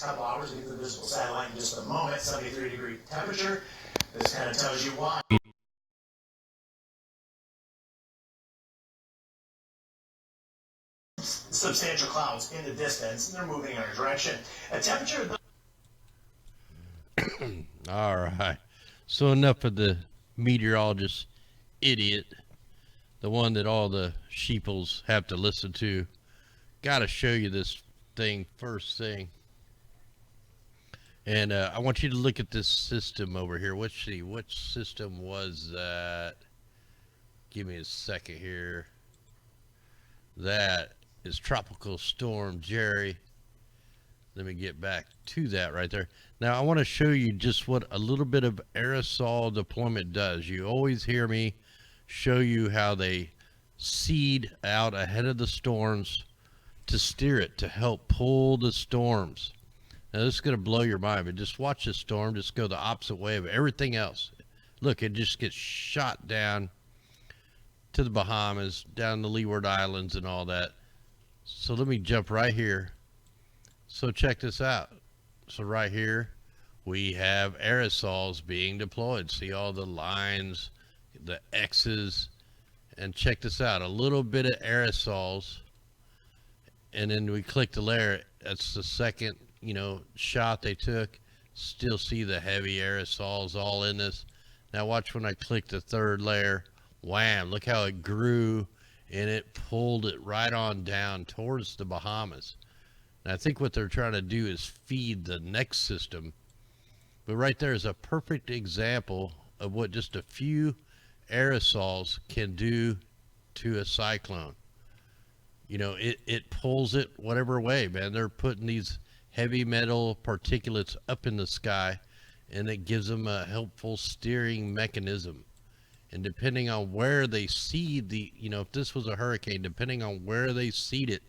couple hours to get to the visible satellite in just a moment, 73-degree temperature. This kind of tells you why. Substantial clouds in the distance, and they're moving in our direction. A temperature... All right. So enough of the meteorologist idiot, the one that all the sheeples have to listen to. Got to show you this thing first thing. And I want you to look at this system over here. Let's see, which system was that? Give me a second here. That is Tropical Storm Jerry. Let me get back to that right there. Now I want to show you just what a little bit of aerosol deployment does. You always hear me show you how they seed out ahead of the storms to steer it, to help pull the storms. Now this is going to blow your mind, but just watch this storm just go the opposite way of everything else. Look, it just gets shot down to the Bahamas, down the Leeward Islands and all that. So let me jump right here. So check this out. So right here, we have aerosols being deployed. See all the lines, the X's, and check this out. A little bit of aerosols, and then we click the layer. That's the second, shot they took. Still see the heavy aerosols all in this. Now watch when I click the third layer. Wham, look how it grew, and it pulled it right on down towards the Bahamas. And I think what they're trying to do is feed the next system. But right there is a perfect example of what just a few aerosols can do to a cyclone. It pulls it whatever way, man. They're putting these heavy metal particulates up in the sky, and it gives them a helpful steering mechanism. And depending on where they seed if this was a hurricane, depending on where they seed it,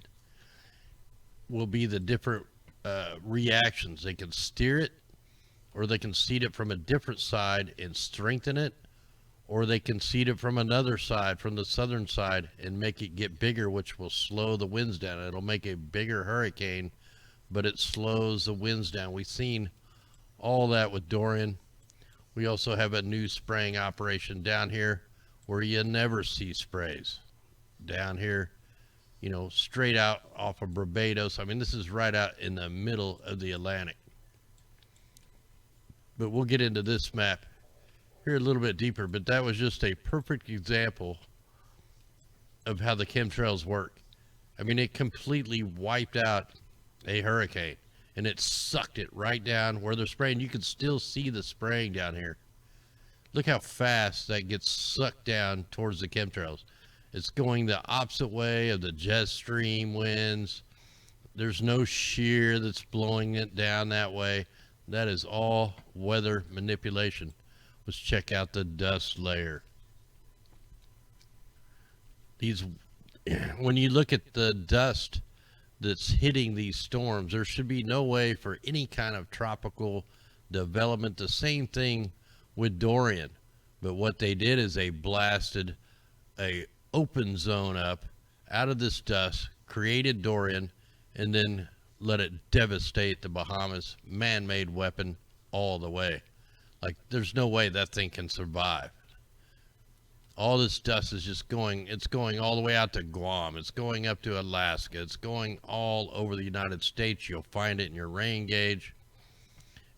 will be the different reactions. They can steer it, or they can seed it from a different side and strengthen it, or they can seed it from another side, from the southern side, and make it get bigger, which will slow the winds down. It'll make a bigger hurricane, but it slows the winds down. We've seen all that with Dorian. We also have a new spraying operation down here where you never see sprays. Down here, straight out off of Barbados. I mean, this is right out in the middle of the Atlantic. But we'll get into this map here a little bit deeper, but that was just a perfect example of how the chemtrails work. I mean, it completely wiped out a hurricane, and it sucked it right down where they're spraying. You can still see the spraying down here. Look how fast that gets sucked down towards the chemtrails. It's going the opposite way of the jet stream winds. There's no shear that's blowing it down that way. That is all weather manipulation. Let's check out the dust layer. When you look at the dust that's hitting these storms, there should be no way for any kind of tropical development. The same thing with Dorian. But what they did is they blasted a open zone up out of this dust, created Dorian, and then let it devastate the Bahamas. Man-made weapon all the way. Like, there's no way that thing can survive. All this dust is just it's going all the way out to Guam. It's going up to Alaska. It's going all over the United States. You'll find it in your rain gauge.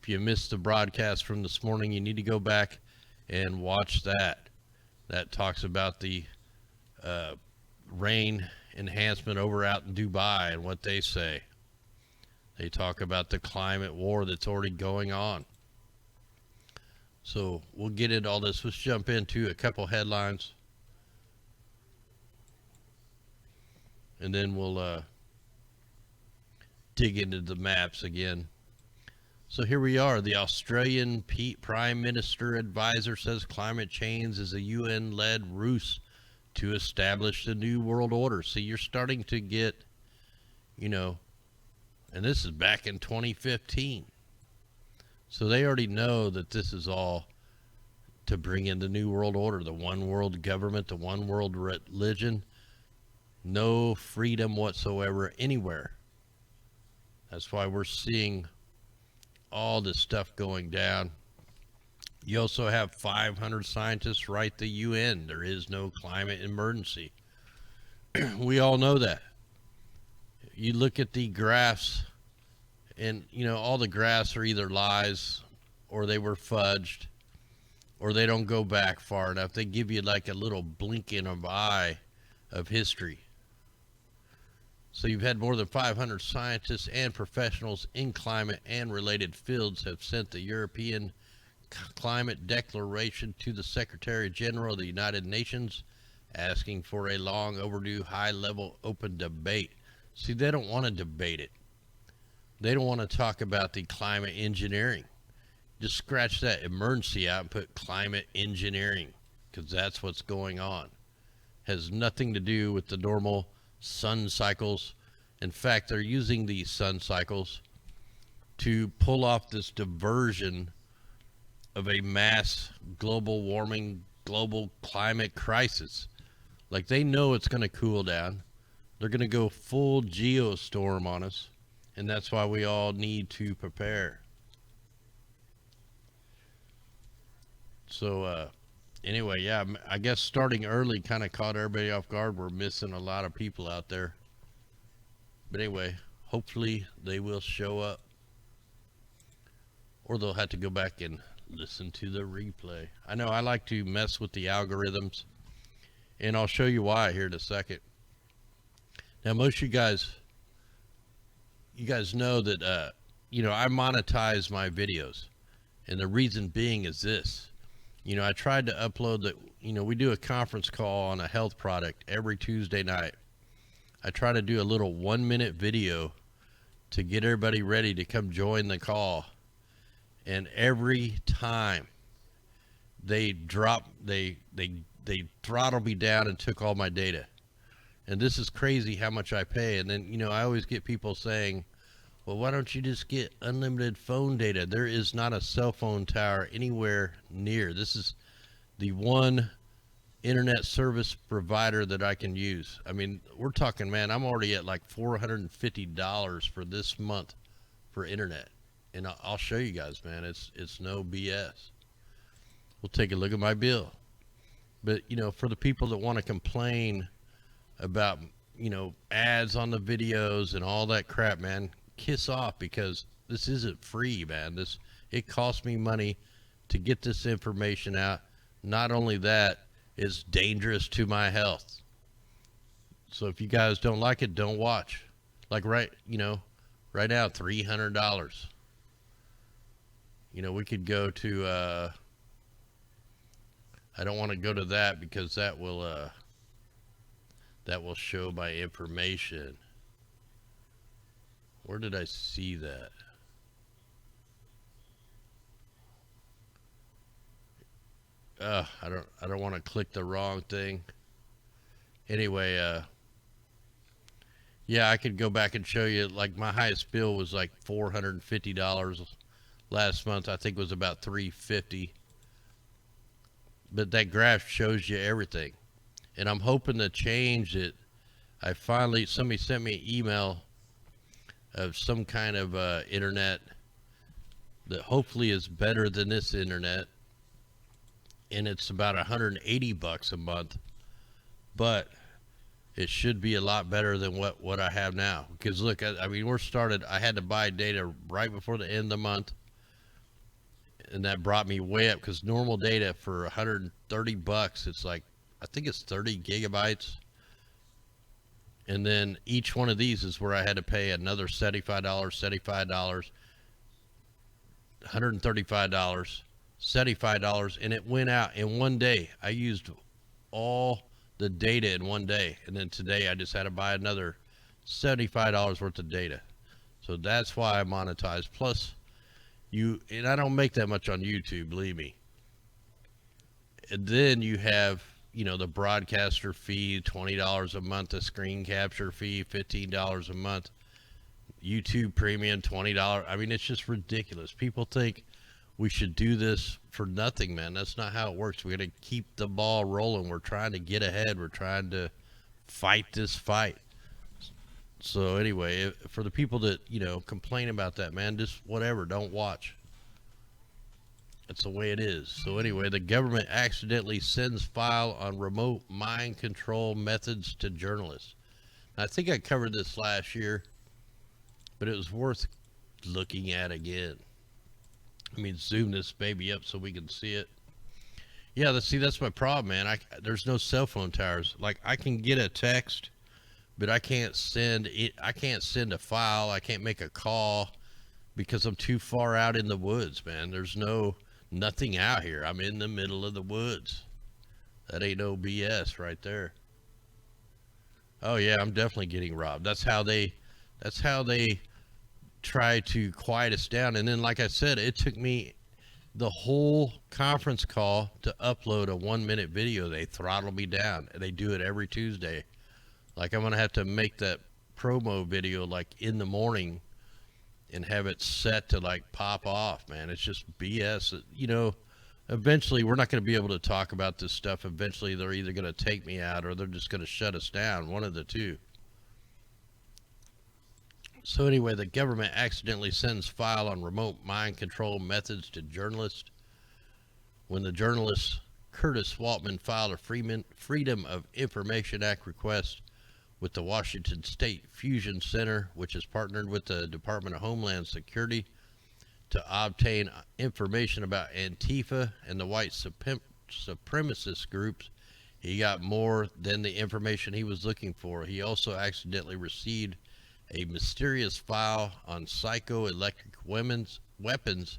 If you missed the broadcast from this morning, you need to go back and watch that. That talks about the rain enhancement over out in Dubai and what they say. They talk about the climate war that's already going on. So we'll get into all this. Let's jump into a couple headlines, and then we'll dig into the maps again. So here we are. The Australian Prime Minister advisor says climate change is a UN-led ruse to establish the new world order. See, you're starting to get, and this is back in 2015. So they already know that this is all to bring in the new world order, the one world government, the one world religion, no freedom whatsoever anywhere. That's why we're seeing all this stuff going down. You also have 500 scientists write the UN. There is no climate emergency. We all know that. You look at the graphs, and all the graphs are either lies, or they were fudged, or they don't go back far enough. They give you like a little blinking of eye of history. So you've had more than 500 scientists and professionals in climate and related fields have sent the European Climate Declaration to the Secretary General of the United Nations, asking for a long overdue high-level open debate. See, they don't want to debate it. They don't want to talk about the climate engineering. Just scratch that emergency out and put climate engineering, because that's what's going on. Has nothing to do with the normal sun cycles. In fact, they're using these sun cycles to pull off this diversion of a mass global warming, global climate crisis. Like, they know it's going to cool down. They're going to go full geostorm on us, and that's why we all need to prepare. So anyway, yeah, I guess starting early kind of caught everybody off guard. We're missing a lot of people out there. But anyway, hopefully they will show up, or they'll have to go back and listen to the replay. I know I like to mess with the algorithms, and I'll show you why here in a second. Now, most of you guys know that I monetize my videos, and the reason being is this. I tried to upload that. We do a conference call on a health product every Tuesday night. I try to do a little 1-minute video to get everybody ready to come join the call, and every time they throttled me down and took all my data. And this is crazy how much I pay. And then I always get people saying, well, why don't you just get unlimited phone data? There is not a cell phone tower anywhere near. This is the one internet service provider that I can use. I mean, we're talking, man, I'm already at like $450 for this month for internet. And I'll show you guys, man, it's no BS. We'll take a look at my bill. But, for the people that want to complain about, ads on the videos and all that crap, man, kiss off, because this isn't free, man. It costs me money to get this information out. Not only that, it's dangerous to my health. So if you guys don't like it, don't watch. Like right now, $300. We could go to I don't want to go to that, because that will show my information. Where did I see that? I don't want to click the wrong thing. Anyway, yeah, I could go back and show you, like, my highest bill was like $450 last month. I think it was about $350. But that graph shows you everything. And I'm hoping to change it. Somebody sent me an email of some kind of internet that hopefully is better than this internet. And it's about $180 a month. But it should be a lot better than what I have now. Because look, I mean, I had to buy data right before the end of the month. And that brought me way up, because normal data for $130, it's like, I think it's 30 gigabytes. And then each one of these is where I had to pay another $75, $135, $75, and it went out in one day. I used all the data in one day, and then today I just had to buy another $75 worth of data. So that's why I monetize. Plus, and I don't make that much on YouTube, believe me. And then you have, the broadcaster fee, $20 a month, the screen capture fee, $15 a month, YouTube premium, $20. I mean, it's just ridiculous. People think we should do this for nothing, man. That's not how it works. We got to keep the ball rolling. We're trying to get ahead. We're trying to fight this fight. So anyway, for the people that, complain about that, man, just whatever, don't watch. That's the way it is. So anyway, the government accidentally sends file on remote mind control methods to journalists. I think I covered this last year, but it was worth looking at again. Let me zoom this baby up so we can see it. Yeah, that's my problem, man. There's no cell phone towers. Like, I can get a text, but I can't send it. I can't send a file. I can't make a call because I'm too far out in the woods, man. There's nothing out here. I'm in the middle of the woods. That ain't no BS right there. Oh yeah, I'm definitely getting robbed. That's how they try to quiet us down. And then, like I said, it took me the whole conference call to upload a 1-minute video. They throttle me down. They do it every Tuesday. Like, I'm gonna have to make that promo video like in the morning and have it set to like pop off, man. It's just BS. Eventually we're not going to be able to talk about this stuff. Eventually they're either going to take me out or they're just going to shut us down, one of the two. So anyway, the government accidentally sends file on remote mind control methods to journalists. When the journalist Curtis Waltman filed a Freedom of Information Act request with the Washington State Fusion Center, which is partnered with the Department of Homeland Security to obtain information about Antifa and the white supremacist groups, he got more than the information he was looking for. He also accidentally received a mysterious file on psychoelectric weapons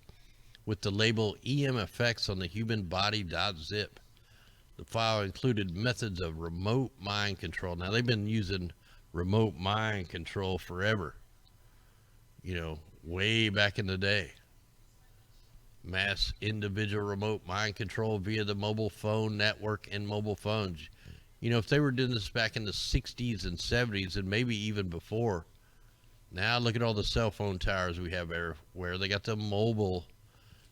with the label EM effects on the human body.zip. The file included methods of remote mind control. Now, they've been using remote mind control forever, way back in the day. Mass individual remote mind control via the mobile phone network and mobile phones. If they were doing this back in the 60s and 70s and maybe even before, now look at all the cell phone towers we have everywhere. They got the mobile,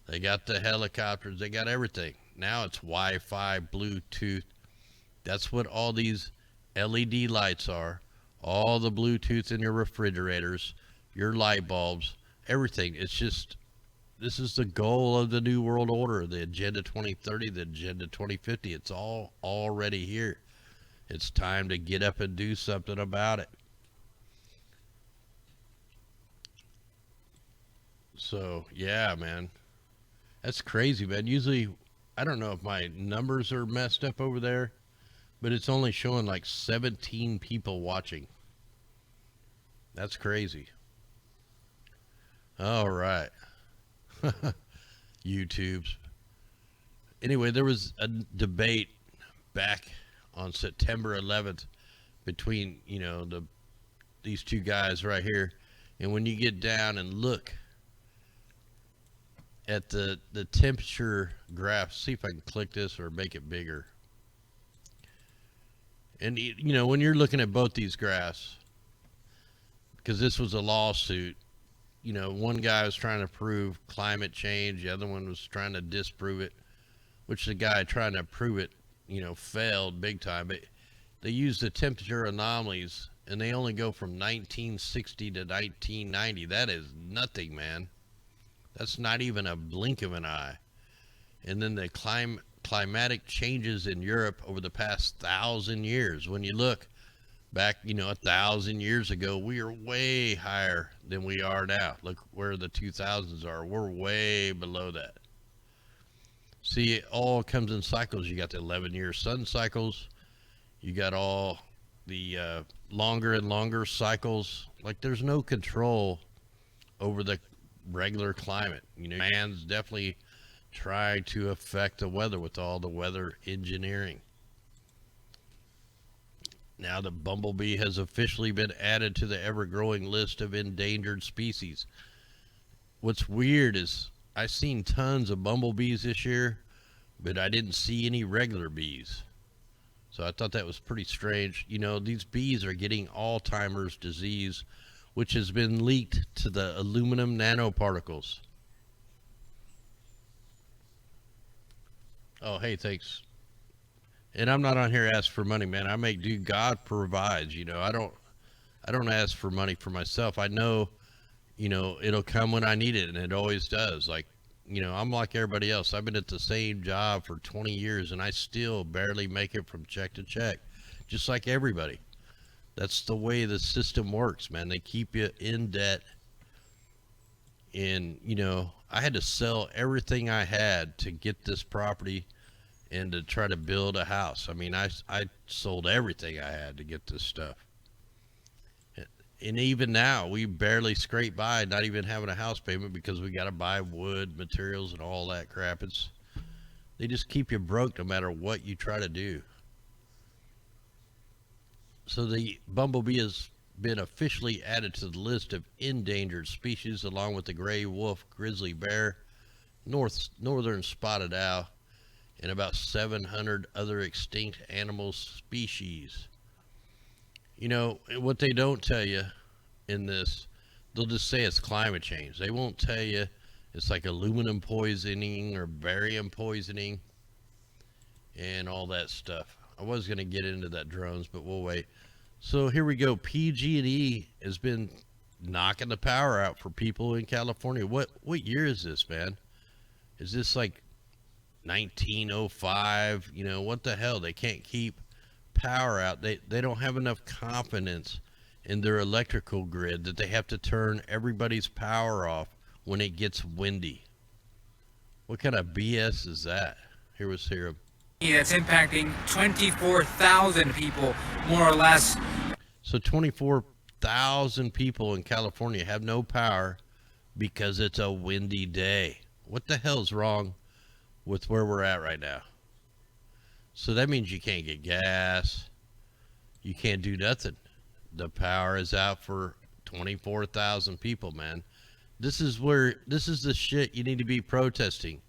they got the helicopters, they got everything. Now it's Wi-Fi, Bluetooth. That's what all these LED lights are. All the Bluetooth in your refrigerators, your light bulbs, everything. It's just, this is the goal of the New World Order, the Agenda 2030, the Agenda 2050. It's all already here. It's time to get up and do something about it. So, yeah, man. That's crazy, man. Usually, I don't know if my numbers are messed up over there, but it's only showing like 17 people watching. That's crazy. All right. YouTube's. Anyway, there was a debate back on September 11th between, these two guys right here. And when you get down and look at the temperature graph, see if I can click this or make it bigger. And, when you're looking at both these graphs, because this was a lawsuit, one guy was trying to prove climate change, the other one was trying to disprove it, which the guy trying to prove it, failed big time. But they used the temperature anomalies, and they only go from 1960 to 1990. That is nothing, man. That's not even a blink of an eye. And then the climatic changes in Europe over the past 1,000 years. When you look back, 1,000 years ago, we are way higher than we are now. Look where the 2000s are. We're way below that. See, it all comes in cycles. You got the 11-year sun cycles. You got all the longer and longer cycles. Like, there's no control over the regular climate. Man's definitely tried to affect the weather with all the weather engineering. Now the bumblebee has officially been added to the ever-growing list of endangered species. What's weird is I've seen tons of bumblebees this year, but I didn't see any regular bees. So I thought that was pretty strange. These bees are getting Alzheimer's disease, which has been leaked to the aluminum nanoparticles. Oh, hey, thanks. And I'm not on here to ask for money, man. I make do. God provides. I I don't ask for money for myself. I know, you know, it'll come when I need it, and it always does. Like, you know, I'm like everybody else. I've been at the same job for 20 years, and I still barely make it from check to check, just like everybody. That's the way the system works, man. They keep you in debt. And, you know, I had to sell everything I had to get this property and to try to build a house. I mean, I sold everything I had to get this stuff. And even now, we barely scrape by not even having a house payment because we got to buy wood, materials, and all that crap. They just keep you broke no matter what you try to do. So the bumblebee has been officially added to the list of endangered species along with the gray wolf, grizzly bear, northern spotted owl, and about 700 other extinct animal species. You know, what they don't tell you in this, they'll just say it's climate change. They won't tell you it's like aluminum poisoning or barium poisoning and all that stuff. I was going to get into that drones, but we'll wait. So here we go. PG&E has been knocking the power out for people in California. What year is this, man? Is this like 1905? You know, what the hell? They can't keep power out. They don't have enough confidence in their electrical grid that they have to turn everybody's power off when it gets windy. What kind of BS is that? Here was here. That's impacting 24,000 people, more or less. So 24,000 people in California have no power because it's a windy day. What the hell's wrong with where we're at right now? So that means you can't get gas. You can't do nothing. The power is out for 24,000 people, man. This is the shit you need to be protesting.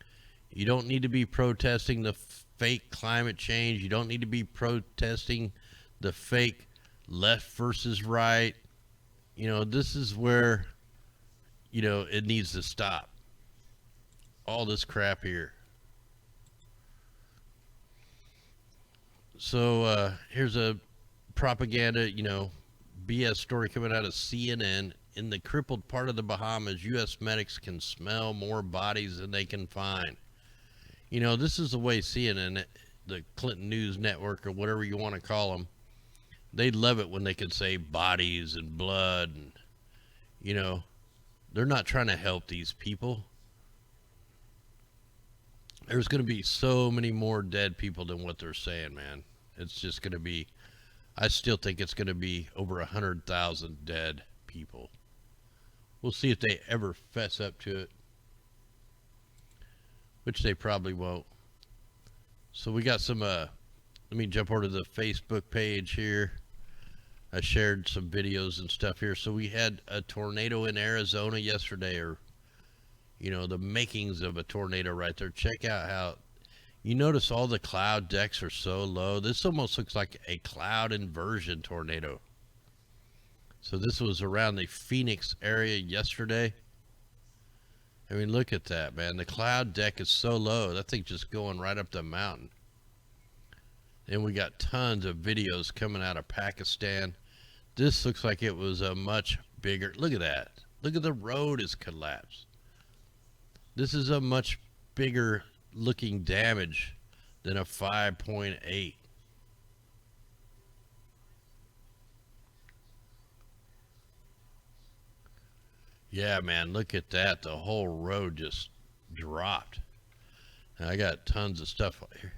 You don't need to be protesting the fake climate change. You don't need to be protesting the fake left versus right. You know, this is where, you know, it needs to stop. All this crap here. So here's a propaganda, you know, BS story coming out of CNN. In the crippled part of the Bahamas, U.S. medics can smell more bodies than they can find. You know, this is the way CNN, the Clinton News Network, or whatever you want to call them, they love it when they can say bodies and blood. And, you know, they're not trying to help these people. There's going to be so many more dead people than what they're saying, man. It's just going to be, I still think it's going to be over 100,000 dead people. We'll see if they ever fess up to it, which they probably won't. So we got some, let me jump over to the Facebook page here. I shared some videos and stuff here. So we had a tornado in Arizona yesterday, or, you know, the makings of a tornado right there. Check out how, you notice all the cloud decks are so low. This almost looks like a cloud inversion tornado. So this was around the Phoenix area yesterday. I mean, look at that, man. The cloud deck is so low. That thing's just going right up the mountain. And we got tons of videos coming out of Pakistan. This looks like it was a much bigger, look at that. Look at the road is collapsed. This is a much bigger looking damage than a 5.8. Yeah, man, look at that. The whole road just dropped. Now, I got tons of stuff here.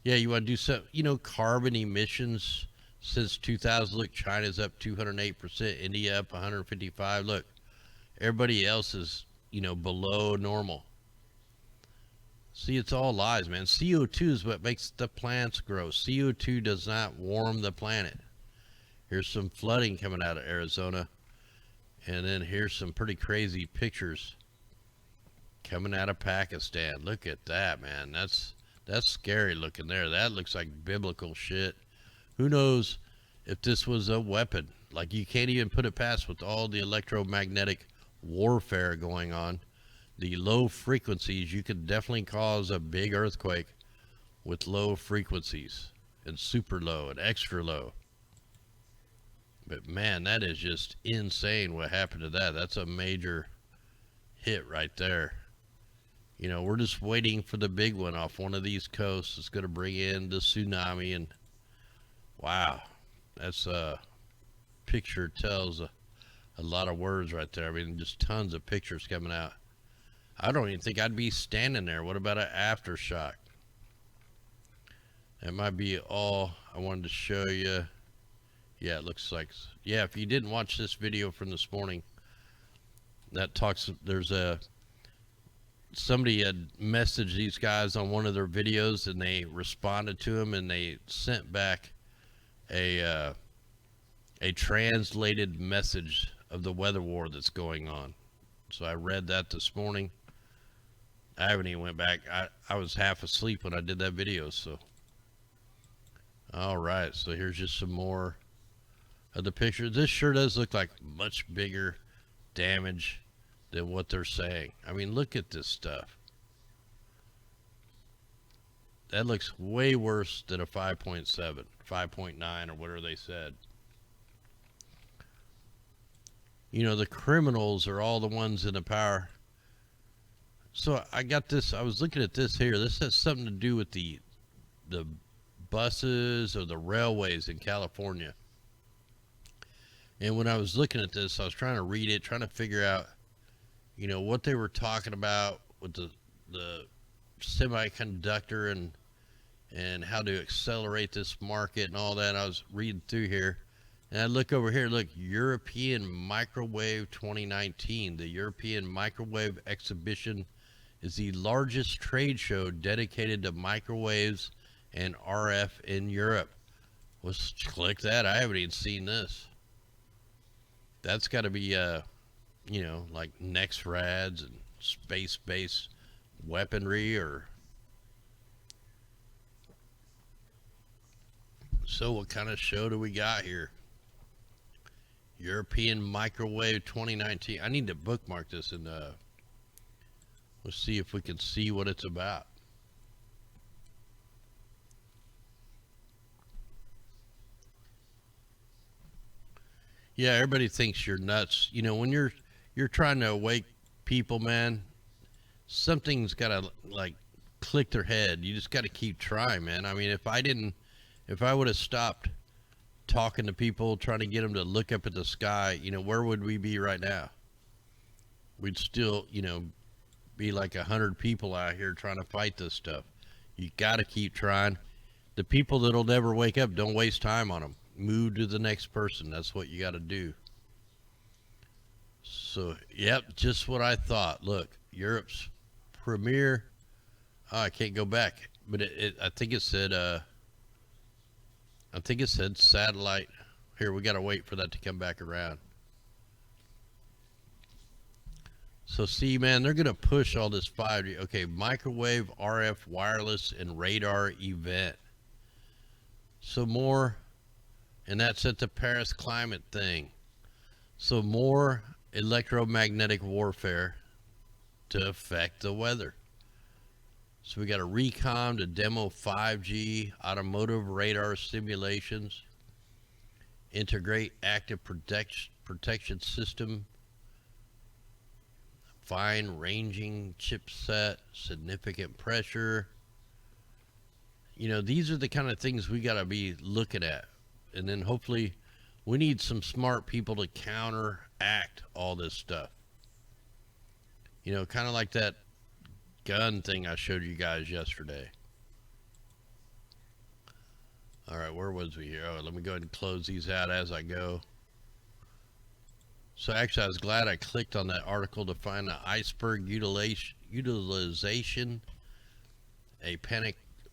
Yeah, you want to do some, you know, carbon emissions since 2000. Look, China's up 208%, India up 155. Look, everybody else is, you know, below normal. See, it's all lies, man. CO2 is what makes the plants grow. CO2 does not warm the planet. Here's some flooding coming out of Arizona. And then here's some pretty crazy pictures coming out of Pakistan. Look at that, man. That's scary looking there. That looks like biblical shit. Who knows if this was a weapon? Like, you can't even put it past with all the electromagnetic warfare going on. The low frequencies, you could definitely cause a big earthquake with low frequencies, and super low and extra low. But man, that is just insane what happened to that. That's a major hit right there. You know, we're just waiting for the big one off one of these coasts. It's going to bring in the tsunami, and wow, that's a picture tells a lot of words right there. I mean, just tons of pictures coming out. I don't even think I'd be standing there. What about an aftershock? That might be all I wanted to show you. Yeah, it looks like, yeah, if you didn't watch this video from this morning, that talks, there's somebody had messaged these guys on one of their videos, and they responded to him, and they sent back a translated message of the weather war that's going on. So I read that this morning. I haven't even went back. I was half asleep when I did that video, so. All right, so here's just some more of the pictures. This sure does look like much bigger damage than what they're saying. I mean, look at this stuff. That looks way worse than a 5.7, 5.9, or whatever they said. You know, the criminals are all the ones in the power. So I got this, I was looking at this here. This has something to do with the buses or the railways in California. And when I was looking at this, I was trying to read it, trying to figure out, you know, what they were talking about with the semiconductor and how to accelerate this market and all that. I was reading through here, and I look over here, look, European Microwave 2019. The European Microwave Exhibition is the largest trade show dedicated to microwaves and RF in Europe. Let's click that. I haven't even seen this. That's got to be, you know, like NEXRADs and space-based weaponry, or... So what kind of show do we got here? European Microwave 2019. I need to bookmark this, and let's see if we can see what it's about. Yeah, everybody thinks you're nuts. You know, when you're trying to awake people, man, something's got to, like, click their head. You just got to keep trying, man. I mean, if I would have stopped talking to people, trying to get them to look up at the sky, you know, where would we be right now? We'd still, you know, be like 100 people out here trying to fight this stuff. You got to keep trying. The people that'll never wake up, don't waste time on them. Move to the next person. That's what you got to do. So, yep, just what I thought. Look, Europe's premier. Oh, I can't go back, but I think it said satellite. Here, we got to wait for that to come back around. So see, man, they're going to push all this 5G. Okay, microwave, RF, wireless, and radar event. So more, and that's at the Paris climate thing. So more electromagnetic warfare to affect the weather. So we got a recon to demo 5G, automotive radar simulations, integrate active protection system, fine ranging chipset, significant pressure. You know, these are the kind of things we got to be looking at. And then hopefully we need some smart people to counteract all this stuff. You know, kind of like that gun thing I showed you guys yesterday. All right, where was we here? Oh, let me go ahead and close these out as I go. So actually, I was glad I clicked on that article to find the iceberg utilization, a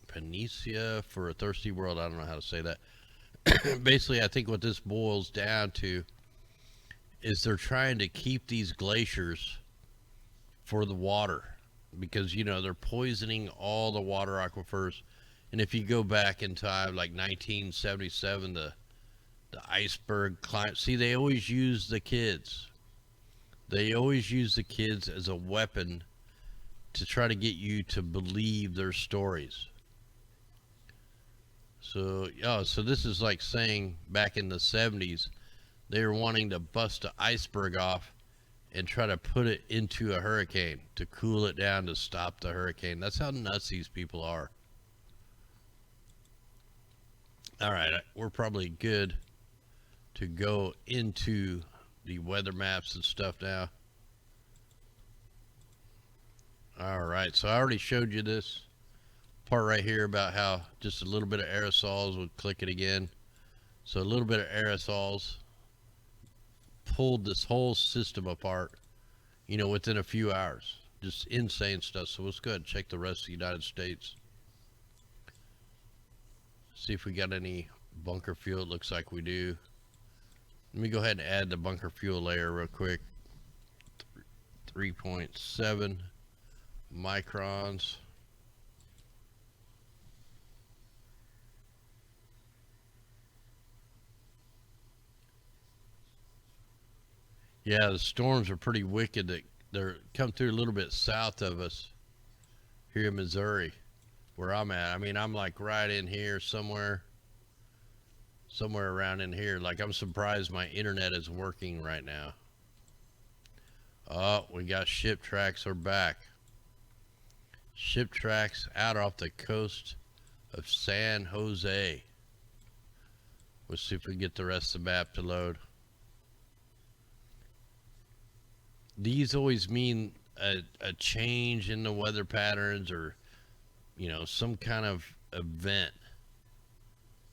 panacea for a thirsty world. I don't know how to say that. Basically, I think what this boils down to is they're trying to keep these glaciers for the water, because, you know, they're poisoning all the water aquifers. And if you go back in time, like 1977, the iceberg climate, see, they always use the kids. They always use the kids as a weapon to try to get you to believe their stories. So, oh, so this is like saying back in the 70s they were wanting to bust an iceberg off and try to put it into a hurricane to cool it down to stop the hurricane. That's how nuts these people are. All right, we're probably good to go into the weather maps and stuff now. All right, so I already showed you this part right here about how just a little bit of aerosols would click it again. So a little bit of aerosols pulled this whole system apart, you know, within a few hours. Just insane stuff. So let's go ahead and check the rest of the United States. See if we got any bunker fuel. It looks like we do. Let me go ahead and add the bunker fuel layer real quick. 3.7 microns. Yeah, the storms are pretty wicked. They're come through a little bit south of us here in Missouri, where I'm at. I mean, I'm like right in here somewhere around in here. Like, I'm surprised my internet is working right now. Oh, we got ship tracks are back. Ship tracks out off the coast of San Jose. Let's see if we get the rest of the map to load. These always mean a change in the weather patterns, or, you know, some kind of event.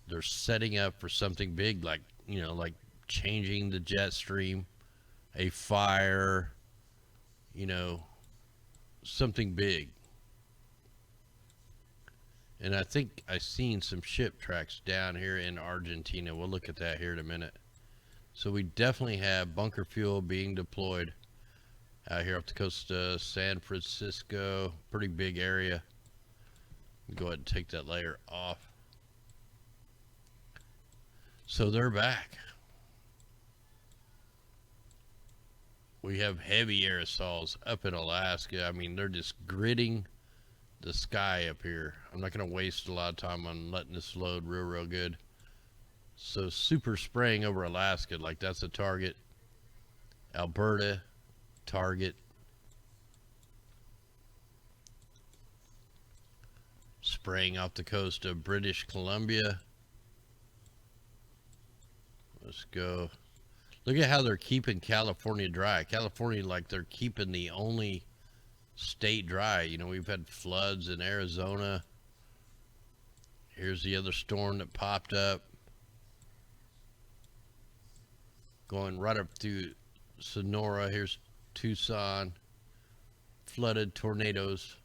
They're setting up for something big, like, you know, like changing the jet stream, a fire, you know, something big. And I think I've seen some ship tracks down here in Argentina. We'll look at that here in a minute. So we definitely have bunker fuel being deployed out here up the coast of San Francisco. Pretty big area. Go ahead and take that layer off. So they're back. We have heavy aerosols up in Alaska. I mean, they're just gritting the sky up here. I'm not going to waste a lot of time on letting this load real good. So super spraying over Alaska, like that's a target. Alberta, target. Spraying off the coast of British Columbia. Let's go. Look at how they're keeping California dry. California, like they're keeping the only state dry. You know, we've had floods in Arizona. Here's the other storm that popped up, going right up through Sonora. Here's Tucson, flooded, tornadoes.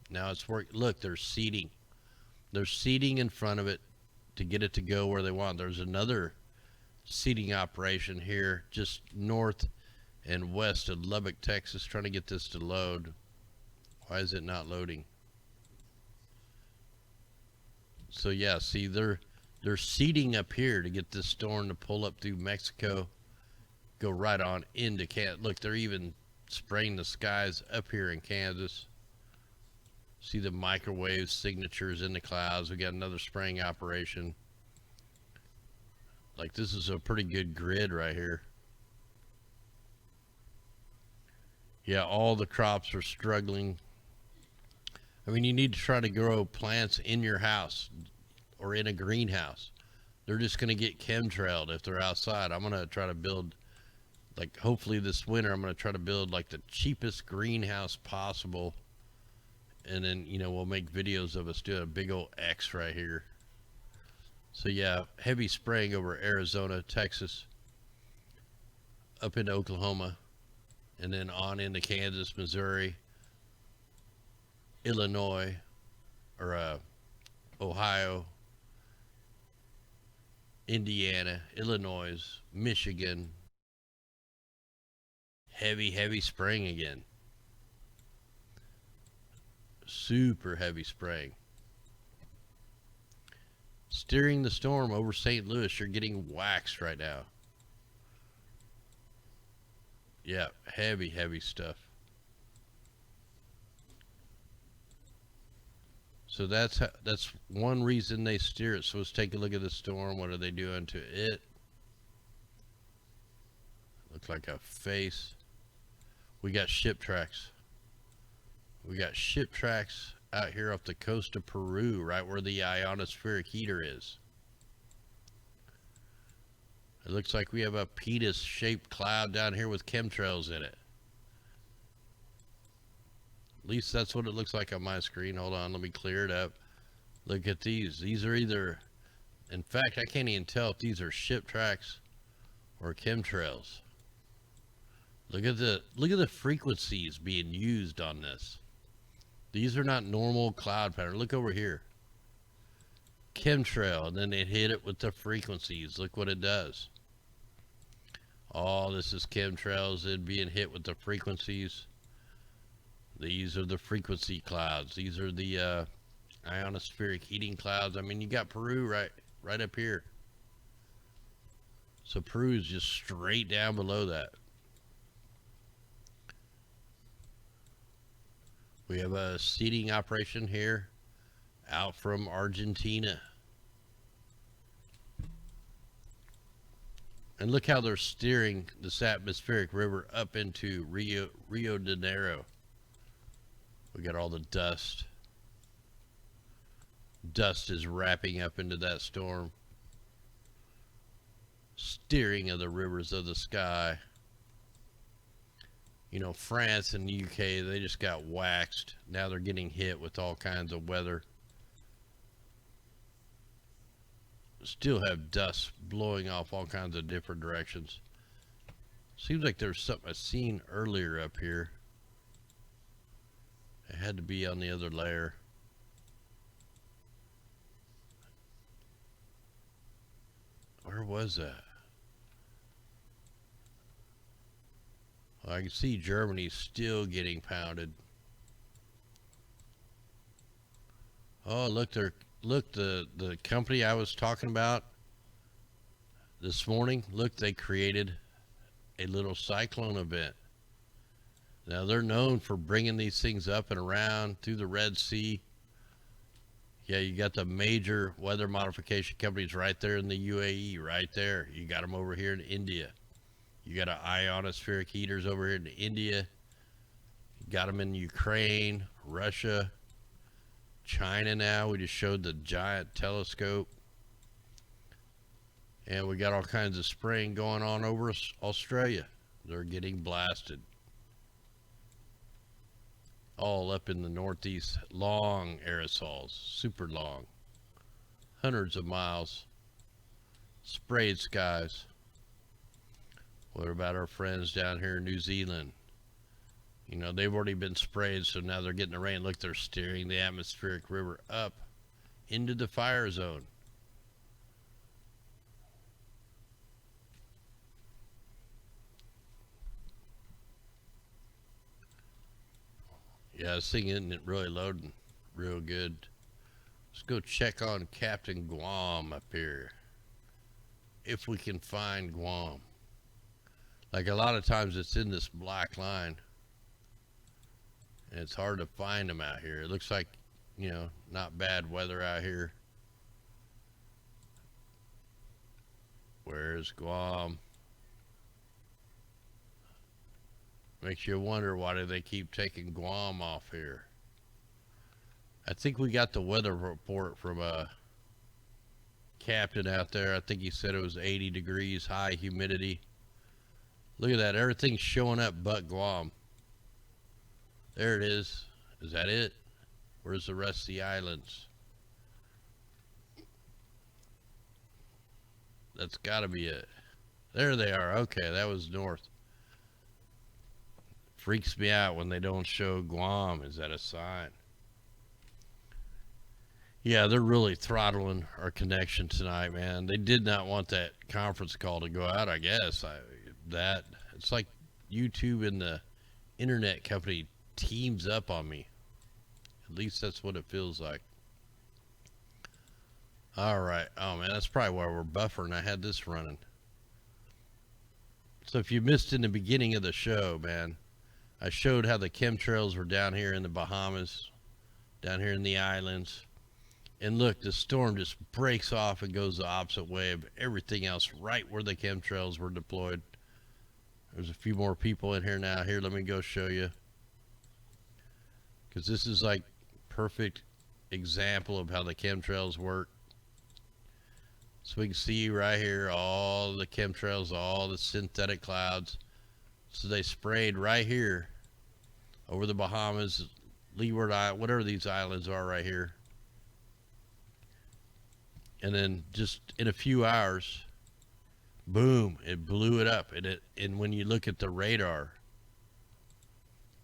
Now it's working. Look, they're seeding. They're seeding in front of it to get it to go where they want. There's another seeding operation here just north and west of Lubbock, Texas, trying to get this to load. Why is it not loading? So yeah, see, they're seeding up here to get this storm to pull up through Mexico, go right on into Kansas. Look, they're even spraying the skies up here in Kansas. See the microwave signatures in the clouds. We got another spraying operation. Like, this is a pretty good grid right here. Yeah, all the crops are struggling. I mean, you need to try to grow plants in your house or in a greenhouse. They're just going to get chemtrailed if they're outside. I'm going to try to build, like, hopefully this winter, I'm going to try to build like the cheapest greenhouse possible. And then, you know, we'll make videos of us doing a big old X right here. So yeah, heavy spraying over Arizona, Texas, up into Oklahoma, and then on into Kansas, Missouri, Illinois, or Ohio, Indiana, Illinois, Michigan. Heavy spraying again. Super heavy spraying. Steering the storm over St. Louis. You're getting waxed right now. Yeah, heavy stuff. So that's one reason they steer it. So let's take a look at the storm. What are they doing to it? Looks like a face. We got ship tracks. We got ship tracks out here off the coast of Peru, right where the ionospheric heater is. It looks like we have a penis-shaped cloud down here with chemtrails in it. At least that's what it looks like on my screen. Hold on, let me clear it up. Look at these. These are either, in fact, I can't even tell if these are ship tracks or chemtrails. Look at the frequencies being used on this. These are not normal cloud pattern. Look over here. Chemtrail, and then they hit it with the frequencies. Look what it does. All this is chemtrails and being hit with the frequencies. These are the frequency clouds. These are the ionospheric heating clouds. I mean, you got Peru right up here. So Peru is just straight down below that. We have a seeding operation here out from Argentina. And look how they're steering this atmospheric river up into Rio de Janeiro. We got all the dust. Dust is wrapping up into that storm. Steering of the rivers of the sky. You know, France and the UK, they just got waxed. Now they're getting hit with all kinds of weather. Still have dust blowing off all kinds of different directions. Seems like there's something I seen earlier up here. It had to be on the other layer. Where was that? Well, I can see Germany's still getting pounded. Oh, look, the company I was talking about this morning, look, they created a little cyclone event. Now, they're known for bringing these things up and around through the Red Sea. Yeah, you got the major weather modification companies right there in the UAE, right there. You got them over here in India. You got ionospheric heaters over here in India. You got them in Ukraine, Russia, China now. We just showed the giant telescope. And we got all kinds of spraying going on over Australia. They're getting blasted. All up in the northeast. Long aerosols. Super long. Hundreds of miles. Sprayed skies. What about our friends down here in New Zealand? You know, they've already been sprayed, so now they're getting the rain. Look, they're steering the atmospheric river up into the fire zone. Yeah, this thing isn't really loading real good. Let's go check on Captain Guam up here. If we can find Guam. Like a lot of times it's in this black line. And it's hard to find them out here. It looks like, you know, not bad weather out here. Where's Guam? Makes you wonder, why do they keep taking Guam off here? I think we got the weather report from a captain out there. I think he said it was 80 degrees, high humidity. Look at that. Everything's showing up but Guam. There it is. Is that it? Where's the rest of the islands? That's got to be it. There they are. Okay, that was north. Freaks me out when they don't show Guam. Is that a sign? Yeah, they're really throttling our connection tonight, man. They did not want that conference call to go out, I guess. It's like YouTube and the internet company teams up on me. At least that's what it feels like. All right. Oh, man, that's probably why we're buffering. I had this running. So if you missed in the beginning of the show, man, I showed how the chemtrails were down here in the Bahamas, down here in the islands. And look, the storm just breaks off and goes the opposite way of everything else right where the chemtrails were deployed. There's a few more people in here now. Here, let me go show you. Because this is like perfect example of how the chemtrails work. So we can see right here all the chemtrails, all the synthetic clouds. So they sprayed right here over the Bahamas, Leeward Island, whatever these islands are right here. And then just in a few hours, boom, it blew it up. And when you look at the radar,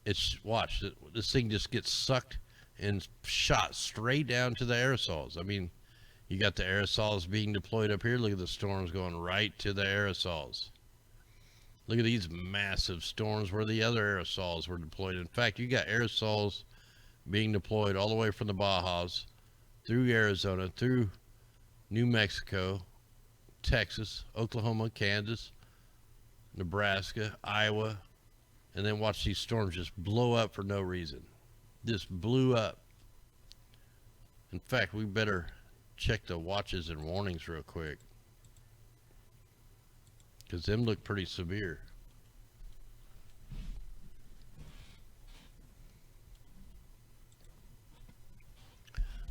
it's, watch, this thing just gets sucked and shot straight down to the aerosols. I mean, you got the aerosols being deployed up here. Look at the storms going right to the aerosols. Look at these massive storms where the other aerosols were deployed. In fact, you got aerosols being deployed all the way from the Bajas through Arizona, through New Mexico, Texas, Oklahoma, Kansas, Nebraska, Iowa, and then watch these storms just blow up for no reason. Just blew up. In fact, we better check the watches and warnings real quick, because them look pretty severe.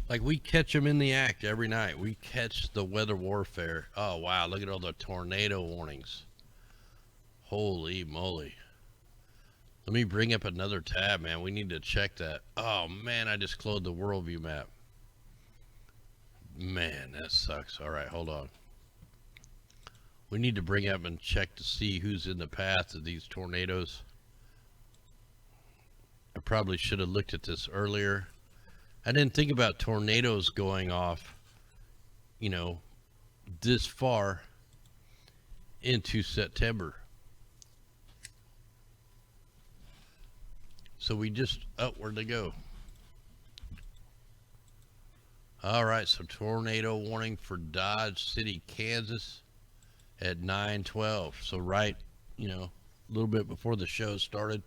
Like, we catch them in the act every night. We catch the weather warfare. Oh, wow. Look at all the tornado warnings. Holy moly. Let me bring up another tab, man. We need to check that. Oh, man, I just closed the worldview map. Man, that sucks. All right, hold on. We need to bring up and check to see who's in the path of these tornadoes. I probably should have looked at this earlier. I didn't think about tornadoes going off, you know, this far into September. So we just, oh, where'd they go? All right, so tornado warning for Dodge City, Kansas at 9:12. So right, you know, a little bit before the show started.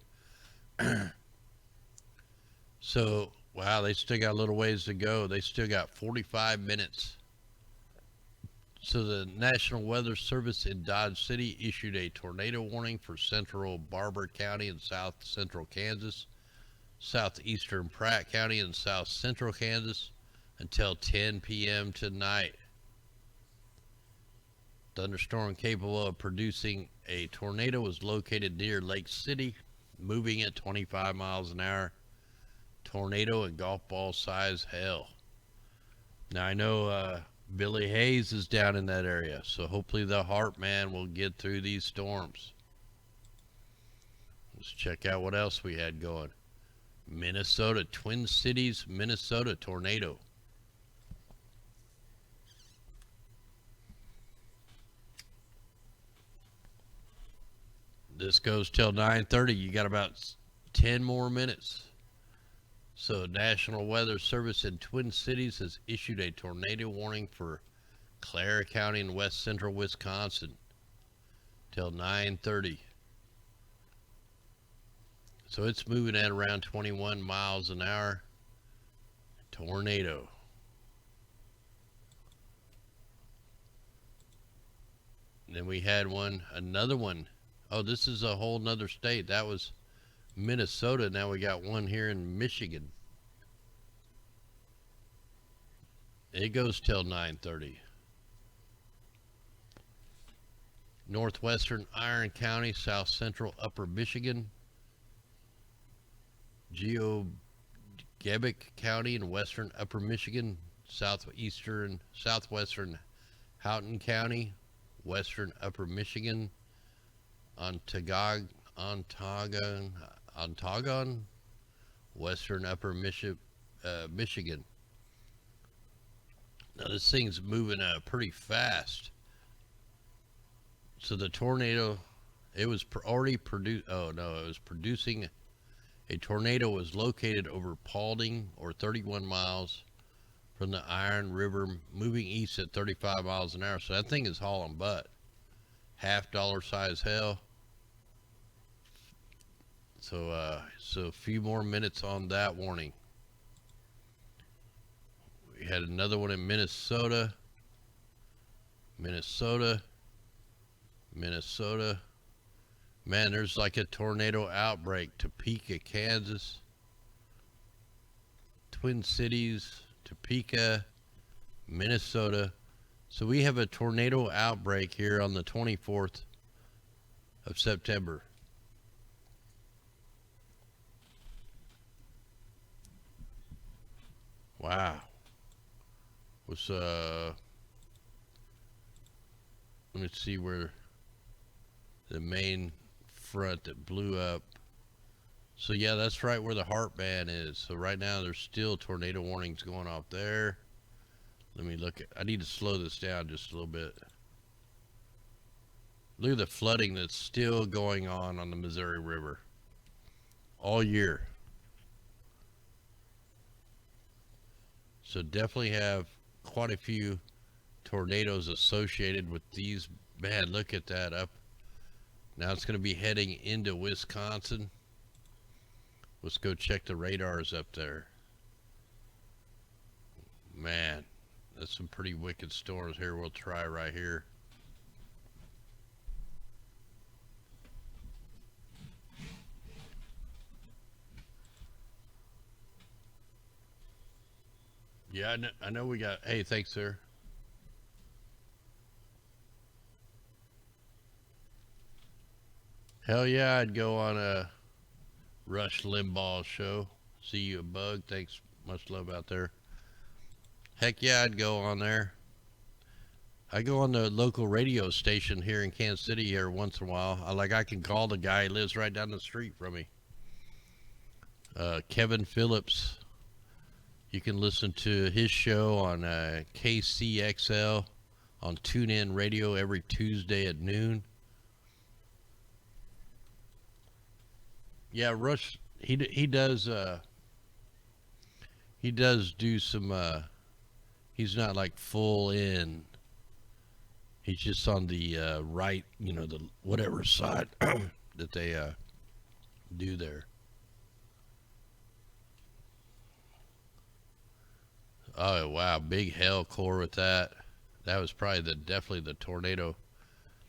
So, wow, they still got a little ways to go. They still got 45 minutes. So the National Weather Service in Dodge City issued a tornado warning for central Barber County and south central Kansas, southeastern Pratt County and south central Kansas until 10 p.m. tonight. Thunderstorm capable of producing a tornado was located near Lake City, moving at 25 miles an hour. Tornado and golf ball size hail. Now I know Billy Hayes is down in that area, so hopefully the Hart man will get through these storms. Let's check out what else we had going. Minnesota, Twin Cities, Minnesota tornado. This goes till 9:30. You got about 10 more minutes. So National Weather Service in Twin Cities has issued a tornado warning for Clara County in west central Wisconsin till 9:30. So it's moving at around 21 miles an hour. Tornado. And then we had another one. Oh, this is a whole nother state. That was Minnesota. Now we got one here in Michigan. It goes till 9:30. Northwestern Iron County, south central Upper Michigan. Geogabic County in western Upper Michigan, southwestern Houghton County, western Upper Michigan. Ontagon, western Upper Michigan. Now this thing's moving pretty fast. So the tornado, it was already produced. Oh no, it was producing. A tornado was located over Paulding, or 31 miles from the Iron River, moving east at 35 miles an hour. So that thing is hauling butt. $50 size hail. So a few more minutes on that warning. We had another one in Minnesota. Man, there's like a tornado outbreak. Topeka, Kansas. Twin Cities, Topeka, Minnesota. So we have a tornado outbreak here on the 24th of September. Wow. Was let me see where the main front that blew up. So yeah, that's right where the Hart band is. So right now there's still tornado warnings going off there. Let me look at, I need to slow this down just a little bit. Look at the flooding that's still going on the Missouri River all year. So definitely have quite a few tornadoes associated with these. Man, look at that up. Now it's going to be heading into Wisconsin. Let's go check the radars up there. Man, that's some pretty wicked storms here. We'll try right here. Yeah, I know we got, hey, thanks, sir. Hell yeah, I'd go on a Rush Limbaugh show. See you a bug. Thanks. Much love out there. Heck yeah, I'd go on there. I go on the local radio station here in Kansas City here once in a while. I can call the guy who lives right down the street from me. Kevin Phillips. You can listen to his show on KCXL on TuneIn Radio every Tuesday at noon. Yeah, Rush, he does do some he's not like full in. He's just on the right, the whatever side that they do there. Oh wow, big hell core with that. That was probably definitely the tornado.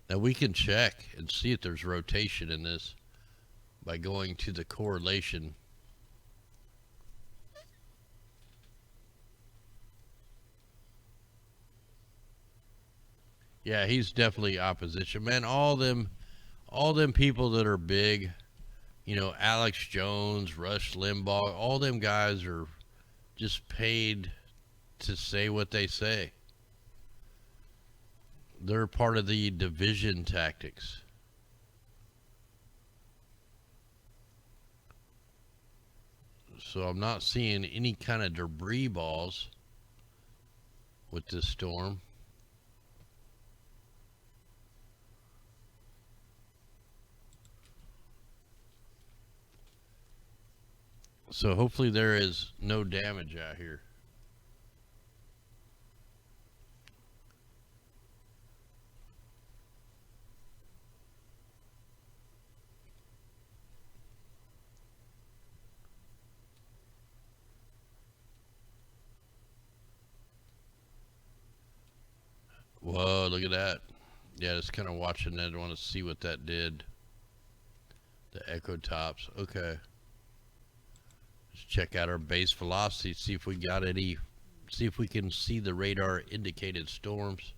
Now we can check and see if there's rotation in this by going to the correlation. Yeah, he's definitely opposition, man. All them people that are big, Alex Jones, Rush Limbaugh, all them guys are just paid to say what they say. They're part of the division tactics. So I'm not seeing any kind of debris balls with this storm. So hopefully there is no damage out here. Whoa, look at that. Yeah, just kind of watching that. I want to see what that did. The echo tops. Okay. Let's check out our base velocity, see if we got any, see if we can see the radar indicated storms.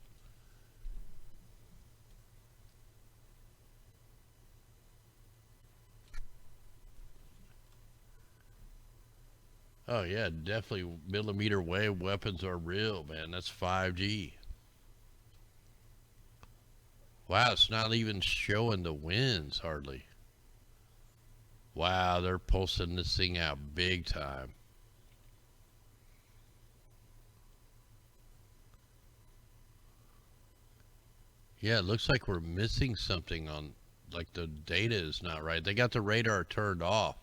Oh yeah, definitely millimeter wave weapons are real, man. That's 5G. Wow, it's not even showing the winds hardly. Wow, they're pulsing this thing out big time. Yeah, it looks like we're missing something on, like the data is not right. They got the radar turned off.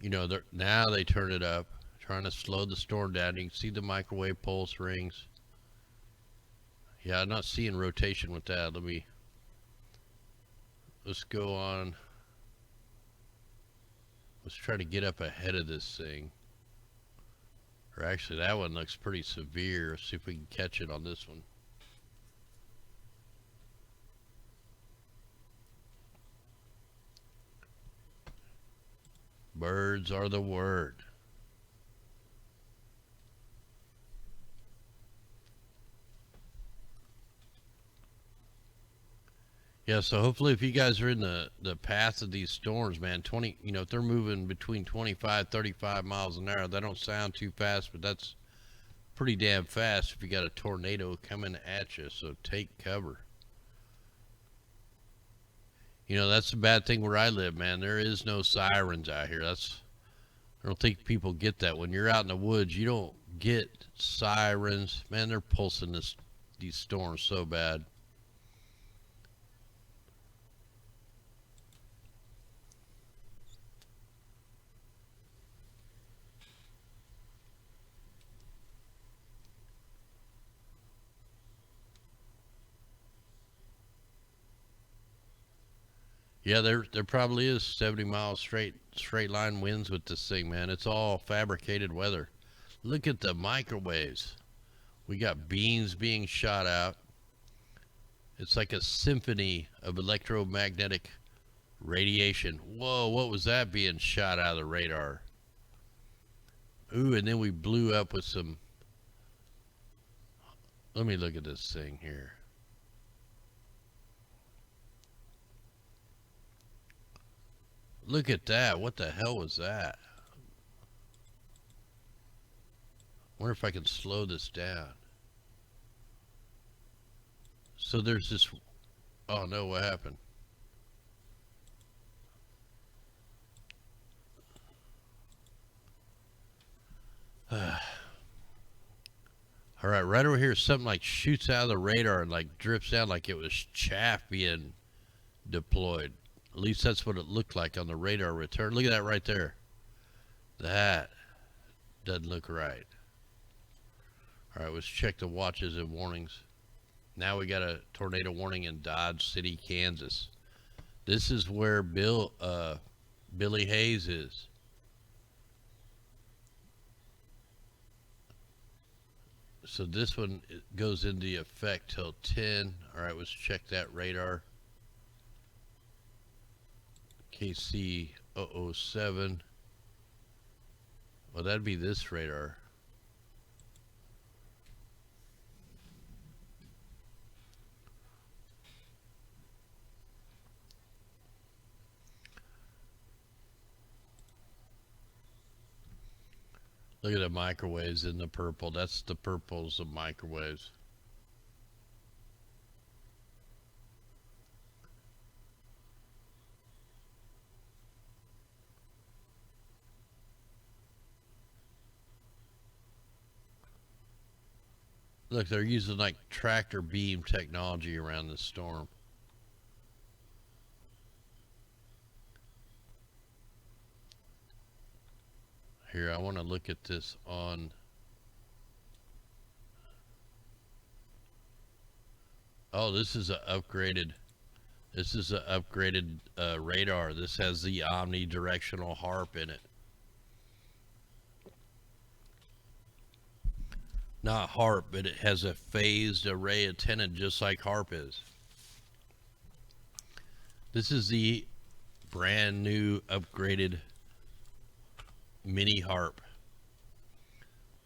Now they turn it up, trying to slow the storm down. You can see the microwave pulse rings. Yeah, I'm not seeing rotation with that. Let's go on. Let's try to get up ahead of this thing. Or actually, that one looks pretty severe. Let's see if we can catch it on this one. Birds are the word. Yeah, so hopefully if you guys are in the path of these storms, man, if they're moving between 25, 35 miles an hour, that don't sound too fast, but that's pretty damn fast if you got a tornado coming at you, so take cover. That's the bad thing where I live, man. There is no sirens out here. I don't think people get that. When you're out in the woods, you don't get sirens. Man, they're pulsing these storms so bad. Yeah, there probably is 70 miles straight line winds with this thing, man. It's all fabricated weather. Look at the microwaves. We got beams being shot out. It's like a symphony of electromagnetic radiation. Whoa, what was that being shot out of the radar? Ooh, and then we blew up with some... Let me look at this thing here. Look at that. What the hell was that? Wonder if I can slow this down. So there's this... Oh no, what happened? Alright, right over here, something like shoots out of the radar and like drips down like it was chaff being deployed. At least that's what it looked like on the radar return. Look at that right there. That doesn't look right. Alright, let's check the watches and warnings. Now we got a tornado warning in Dodge City, Kansas. This is where Billy Hayes is. So this one goes into effect till 10. Alright, let's check that radar. KC 007. Well, that'd be this radar. Look at the microwaves in the purple. That's the purples of microwaves. Look, they're using like tractor beam technology around this storm. Here, I want to look at this on... Oh, this is an upgraded radar. This has the omnidirectional HARP in it. Not HARP, but it has a phased array antenna just like HARP is. This is the brand new upgraded mini HARP.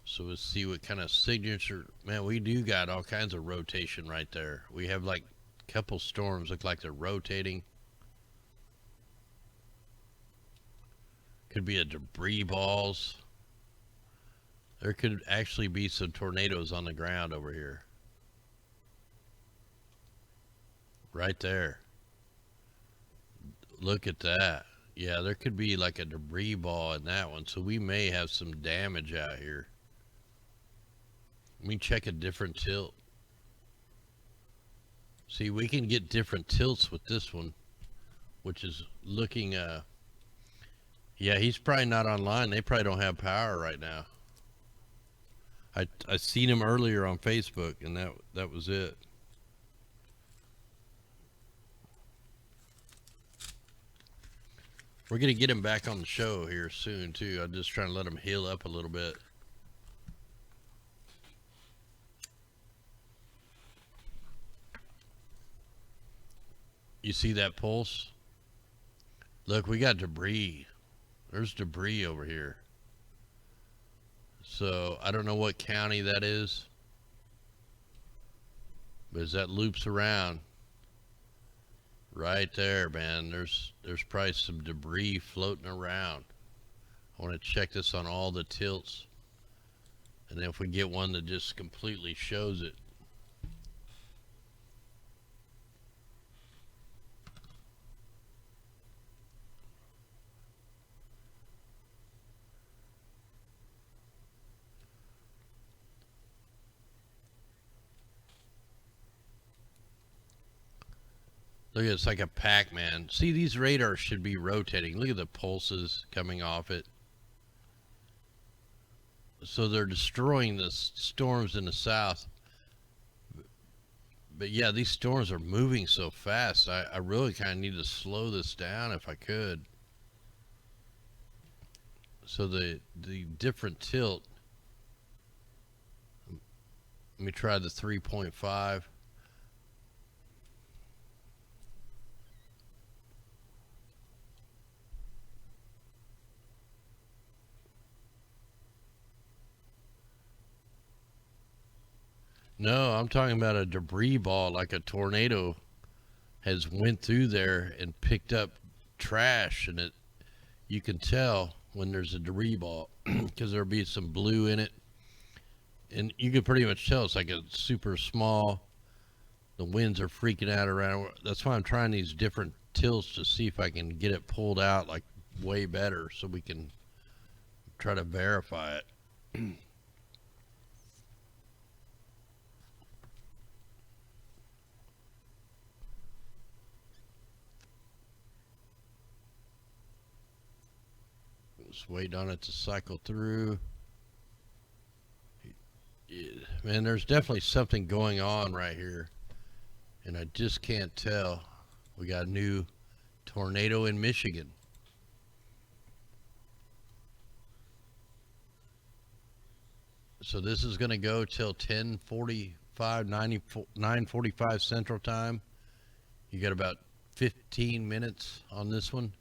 So let's see what kind of signature. Man, we do got all kinds of rotation right there. We have like a couple storms look like they're rotating. Could be a debris balls. There could actually be some tornadoes on the ground over here. Right there. Look at that. Yeah, there could be like a debris ball in that one. So we may have some damage out here. Let me check a different tilt. See, we can get different tilts with this one, which is looking, yeah, he's probably not online. They probably don't have power right now. I seen him earlier on Facebook, and that was it. We're gonna get him back on the show here soon too. I'm just trying to let him heal up a little bit. You see that pulse? Look, we got debris. There's debris over here. So I don't know what county that is, but as that loops around, right there, man, there's probably some debris floating around. I want to check this on all the tilts, and then if we get one that just completely shows it. Look at it, it's like a Pac-Man. See, these radars should be rotating. Look at the pulses coming off it. So they're destroying the storms in the south. But yeah, these storms are moving so fast. I really kind of need to slow this down if I could. So the different tilt. Let me try the 3.5. No, I'm talking about a debris ball, like a tornado has went through there and picked up trash, and you can tell when there's a debris ball because there'll be some blue in it, and you can pretty much tell it's like a super small. The winds are freaking out around. That's why I'm trying these different tilts to see if I can get it pulled out like way better so we can try to verify it. Just wait on it to cycle through. Man, there's definitely something going on right here, and I just can't tell. We got a new tornado in Michigan. So this is going to go till 10:45, 9:45 Central Time. You got about 15 minutes on this one.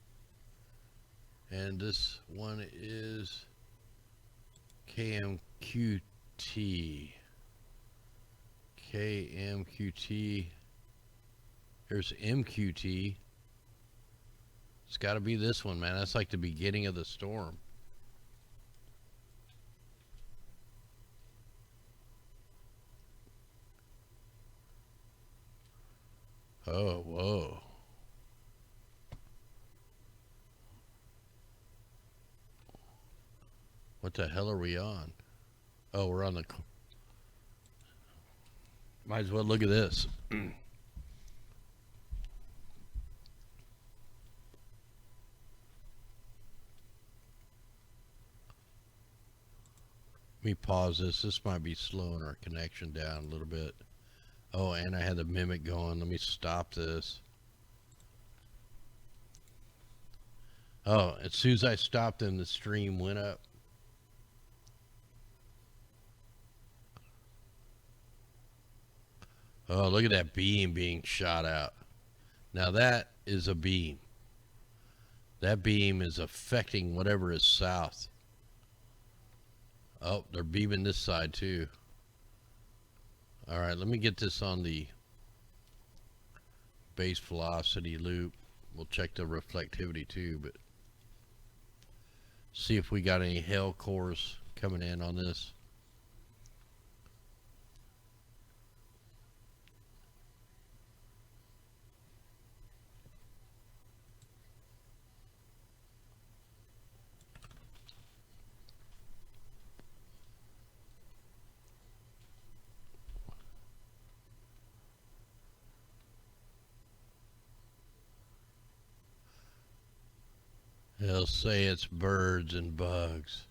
And this one is KMQT. KMQT. There's MQT. It's got to be this one, man. That's like the beginning of the storm. Oh, whoa. What the hell are we on? Oh, we're on the... Might as well look at this. Let me pause this. This might be slowing our connection down a little bit. Oh, and I had the mimic going. Let me stop this. Oh, as soon as I stopped them, the stream went up. Oh, look at that beam being shot out. Now that is a beam. That beam is affecting whatever is south. Oh, they're beaming this side too. All right, let me get this on the base velocity loop. We'll check the reflectivity too, but see if we got any hail cores coming in on this. They'll say it's birds and bugs.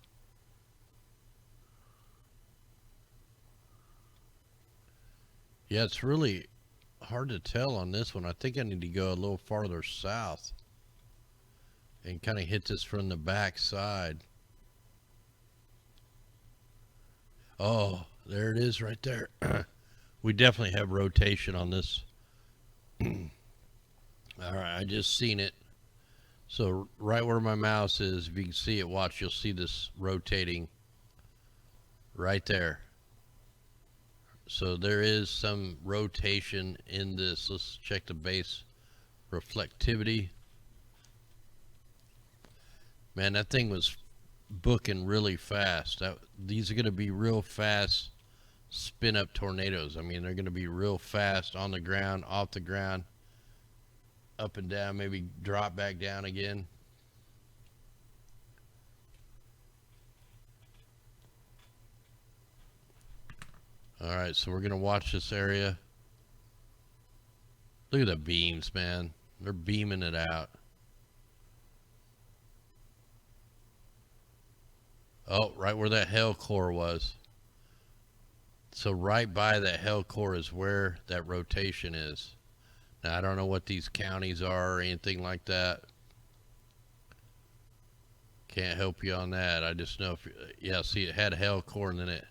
Yeah, it's really hard to tell on this one. I think I need to go a little farther south and kind of hit this from the back side. Oh, there it is right there. We definitely have rotation on this. All right, I just seen it. So right where my mouse is, if you can see it, watch, you'll see this rotating right there. So there is some rotation in this. Let's check the base reflectivity. Man, that thing was booking really fast. These are going to be real fast spin up tornadoes. I mean, they're going to be real fast on the ground, off the ground, up and down, maybe drop back down again. All right, so we're going to watch this area. Look at the beams, man. They're beaming it out. Oh, right where that hell core was. So right by that hell core is where that rotation is. Now, I don't know what these counties are or anything like that. Can't help you on that. I just know if, yeah, see, it had a hell core and then it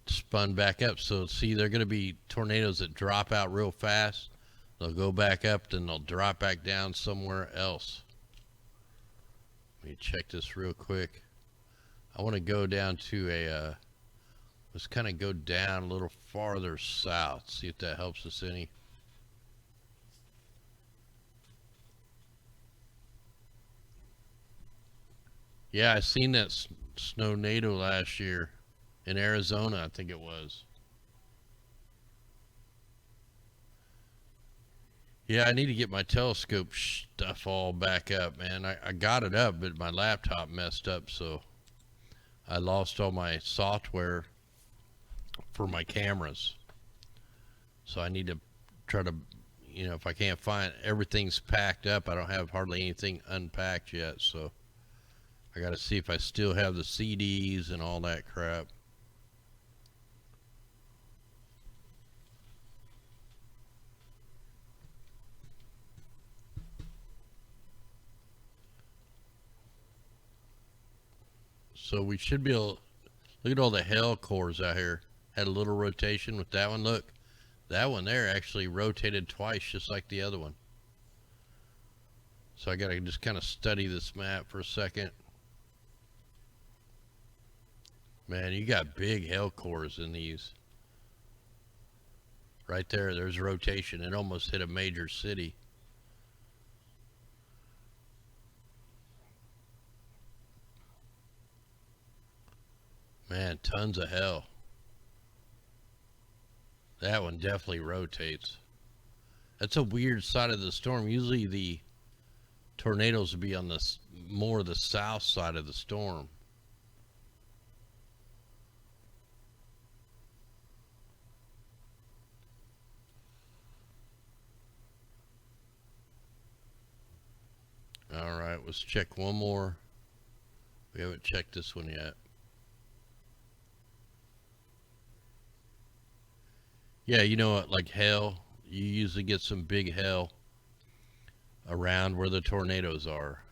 spun back up. So see, they're going to be tornadoes that drop out real fast. They'll go back up, then they'll drop back down somewhere else. Let me check this real quick. I want to go down to a, let's kind of go down a little farther south, see if that helps us any. Yeah, I seen that snow-nado last year in Arizona, I think it was. Yeah, I need to get my telescope stuff all back up, man. I got it up, but my laptop messed up, so I lost all my software for my cameras. So I need to try to, you know, if I can't find, everything's packed up. I don't have hardly anything unpacked yet, so I got to see if I still have the CDs and all that crap. So we should be able, look at all the hell cores out here. Had a little rotation with that one. Look, that one there actually rotated twice just like the other one. So I got to just kind of study this map for a second. Man, you got big hell cores in these. Right there, there's rotation. It almost hit a major city. Man, tons of hell. That one definitely rotates. That's a weird side of the storm. Usually the tornadoes would be on the more the south side of the storm. All right, let's check one more. We haven't checked this one yet. Yeah, you know what, like hail, you usually get some big hail around where the tornadoes are.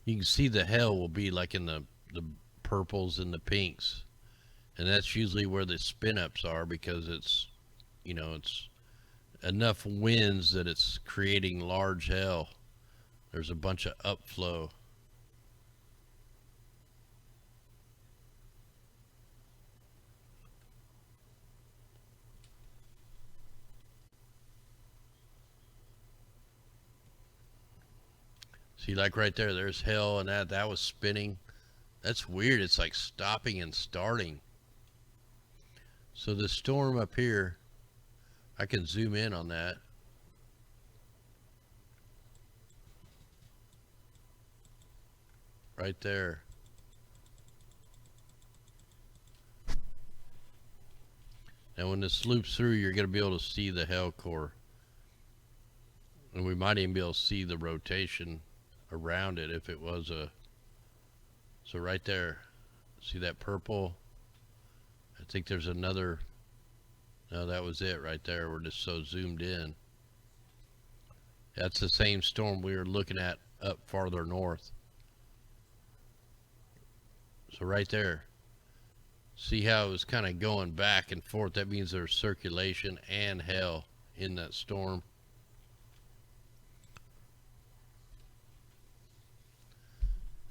You can see the hail will be like in the purples and the pinks. And that's usually where the spin ups are because it's, you know, it's enough winds that it's creating large hail. There's a bunch of upflow. See, like right there, there's hell, and that was spinning. That's weird. It's like stopping and starting. So the storm up here, I can zoom in on that. Right there. Now when this loops through, you're going to be able to see the hell core. And we might even be able to see the rotation around it if it was a, so right there, see that purple? I think there's another, no, that was it right there. We're just so zoomed in. That's the same storm we were looking at up farther north. So right there, see how it was kind of going back and forth? That means there's circulation and hail in that storm.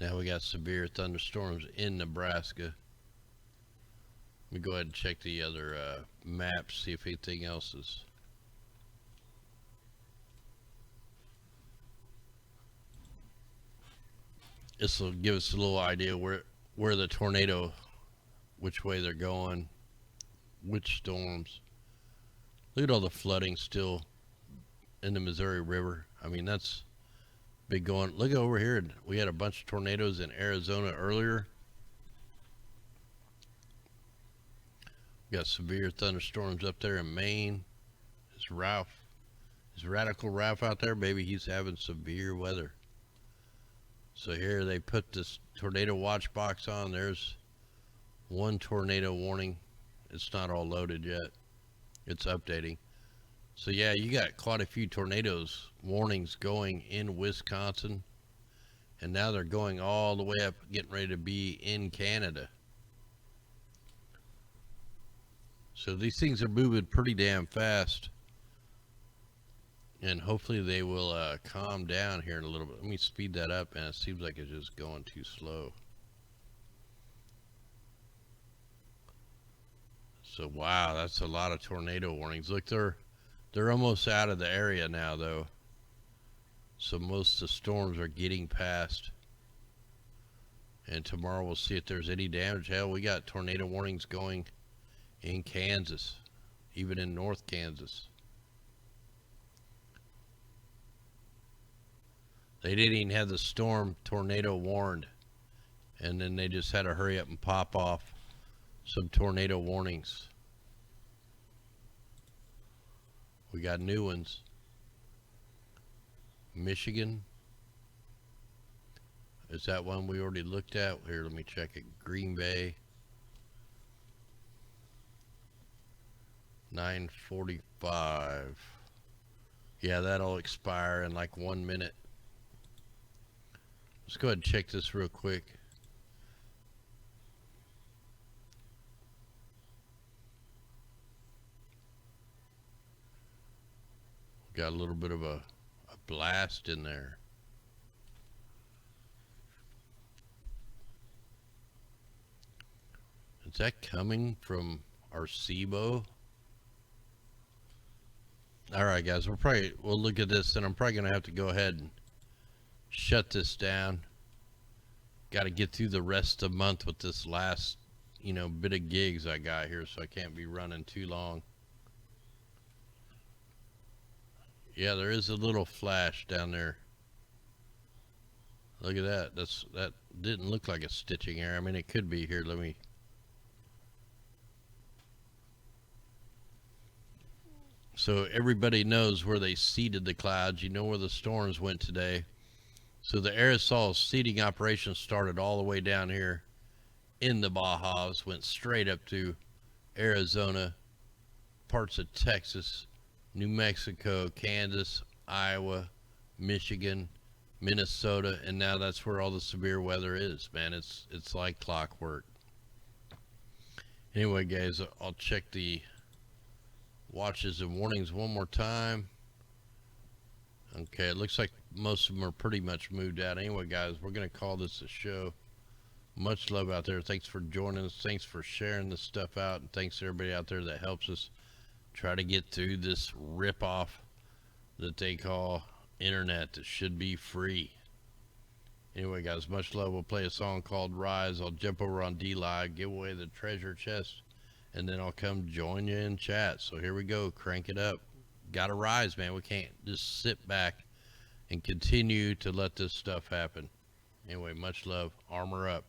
Now we got severe thunderstorms in Nebraska. Let me go ahead and check the other maps, see if anything else is. This will give us a little idea where the tornado, which way they're going, which storms. Look at all the flooding still in the Missouri River. I mean, that's big going. Look over here. We had a bunch of tornadoes in Arizona earlier. We got severe thunderstorms up there in Maine. Is Radical Ralph out there? Maybe he's having severe weather. So here they put this tornado watch box on. There's one tornado warning. It's not all loaded yet. It's updating. So yeah, you got quite a few tornadoes warnings going in Wisconsin. And now they're going all the way up, getting ready to be in Canada. So these things are moving pretty damn fast. And hopefully they will calm down here in a little bit. Let me speed that up, man. It seems like it's just going too slow. So wow, that's a lot of tornado warnings. Look, they're almost out of the area now, though. So most of the storms are getting past. And tomorrow we'll see if there's any damage. Hell, we got tornado warnings going in Kansas, even in North Kansas. They didn't even have the storm tornado warned, and then they just had to hurry up and pop off some tornado warnings. We got new ones. Michigan. Is that one we already looked at? Here, let me check it. Green Bay. 9:45. Yeah, that'll expire in like 1 minute. Let's go ahead and check this real quick. Got a little bit of a blast in there. Is that coming from Arecibo? Alright guys, we'll look at this, and I'm probably gonna have to go ahead and shut this down. Got to get through the rest of the month with this last, bit of gigs I got here, so I can't be running too long. Yeah, there is a little flash down there. Look at that. That didn't look like a stitching error. I mean, it could be. Here, let me. So everybody knows where they seeded the clouds. You know where the storms went today. So the aerosol seeding operation started all the way down here in the Bajas, went straight up to Arizona, parts of Texas, New Mexico, Kansas, Iowa, Michigan, Minnesota, and now that's where all the severe weather is, man. It's like clockwork. Anyway, guys, I'll check the watches and warnings one more time. Okay, it looks like most of them are pretty much moved out. Anyway, guys, we're going to call this a show. Much love out there. Thanks for joining us. Thanks for sharing this stuff out. And thanks to everybody out there that helps us try to get through this rip-off that they call internet that should be free. Anyway, guys, much love. We'll play a song called Rise. I'll jump over on D-Live, give away the treasure chest, and then I'll come join you in chat. So here we go. Crank it up. Gotta rise, man. We can't just sit back and continue to let this stuff happen. Anyway, much love. Armor up.